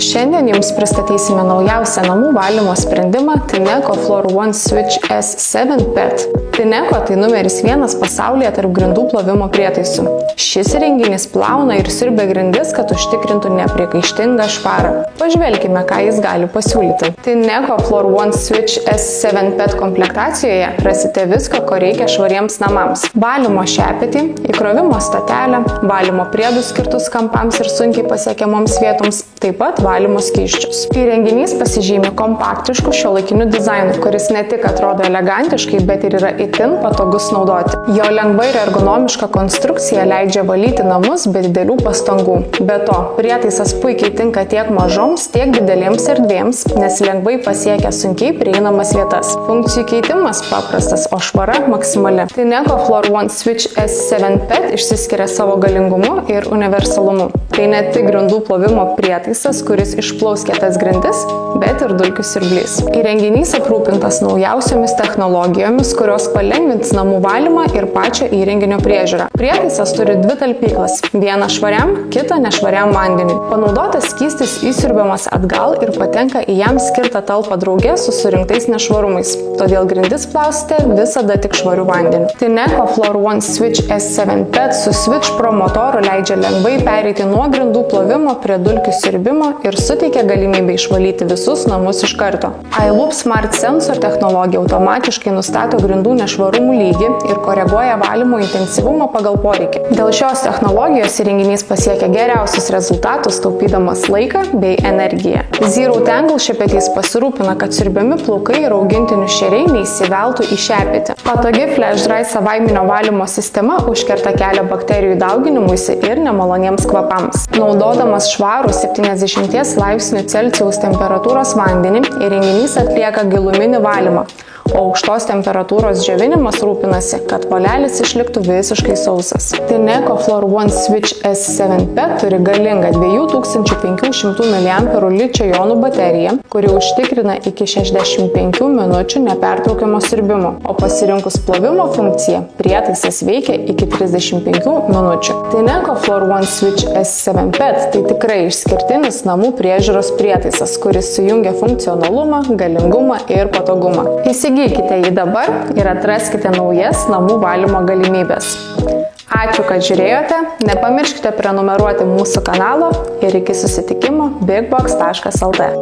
Šiandien jums pristatysime naujausią namų valymo sprendimą Tineco Floor One Switch S7 PET. Tineco tai numeris 1 pasaulyje tarp grindų plovimo prietaisų. Šis įrenginys plauna ir siurbia grindis, kad užtikrintų nepriekaištingą švarą. Pažvelkime, ką jis gali pasiūlyti. Tineco Floor One Switch S7 PET komplektacijoje rasite viską, ko reikia švariems namams. Valymo šepetį, įkrovimo statelę, valymo priedus skirtus kampams ir sunkiai pasiekiamoms vietoms, taip pat valymo skysčius. Įrenginys pasižymi kompaktišku šiuolaikiniu dizainu, kuris ne tik atrodo elegantiškai, bet ir yra itin patogus naudoti. Jo lengva ir ergonomiška konstrukcija leidžia valyti namus be didelių pastangų. Be to, prietaisas puikiai tinka tiek mažoms, tiek didelėms erdvėms, nes lengvai pasiekia sunkiai prieinamas vietas. Funkcijų keitimas paprastas, o švara maksimali. Tineco Floor One Switch S7 PET išsiskiria savo galingumu ir universalumu. Tai ne tik grindų plovimo prietaisas, kuris išplaus kietas grindis, bet ir dulkių siurblys. Įrenginys aprūpintas naujausiomis technologijomis, kurios palengvins namų valymą ir pačią įrenginio priežiūrą. Prietaisas turi 2 talpyklas, vieną švariam, kitą nešvariam vandeniui. Panaudotas skystis įsiurbiamas atgal ir patenka į jam skirtą talpą drauge su surinktais nešvarumais, todėl grindis plausite visada tik švariu vandeniu. Tineco Floor One Switch S7 PET su Switch Pro motoru leidžia lengvai pereiti nuo grindų plovimo prie dulkių siurbimo ir suteikia galimybę išvalyti visus namus iš karto. iLoop Smart Sensor technologija automatiškai nustato grindų nešvarumų lygį ir koreguoja valymo intensyvumą pagal poreikį. Dėl šios technologijos įrenginys pasiekia geriausius rezultatus, taupydamas laiką bei energiją. Zero Tangle šepetys pasirūpina, kad siurbiami plaukai ir augintinių šeriai neįsiveltų į šepetį. Patogi Flash Dry savaiminio valymo sistema užkerta kelią bakterijų dauginimuisi ir nemaloniems kvapams. Naudodamas švarų 70 laipsnių Celsijaus temperatūros vandenį, įrenginys atlieka giluminį valymą, o aukštos temperatūros džiovinimas rūpinasi, kad volelis išliktų visiškai sausas. Tineco Floor One Switch S7 PET turi galingą 2500 mAh ličio-jonų bateriją, kuri užtikrina iki 65 minučių nepertraukiamo siurbimo, o pasirinkus plovimo funkciją, prietaisas veikia iki 35 minučių. Tineco Floor One Switch S7 PET tai tikrai išskirtinis namų priežiūros prietaisas, kuris sujungia funkcionalumą, galingumą ir patogumą. Įsigykite jį dabar ir atraskite naujas namų valymo galimybės. Ačiū, kad žiūrėjote, nepamirškite prenumeruoti mūsų kanalo ir iki susitikimo bigbox.lt.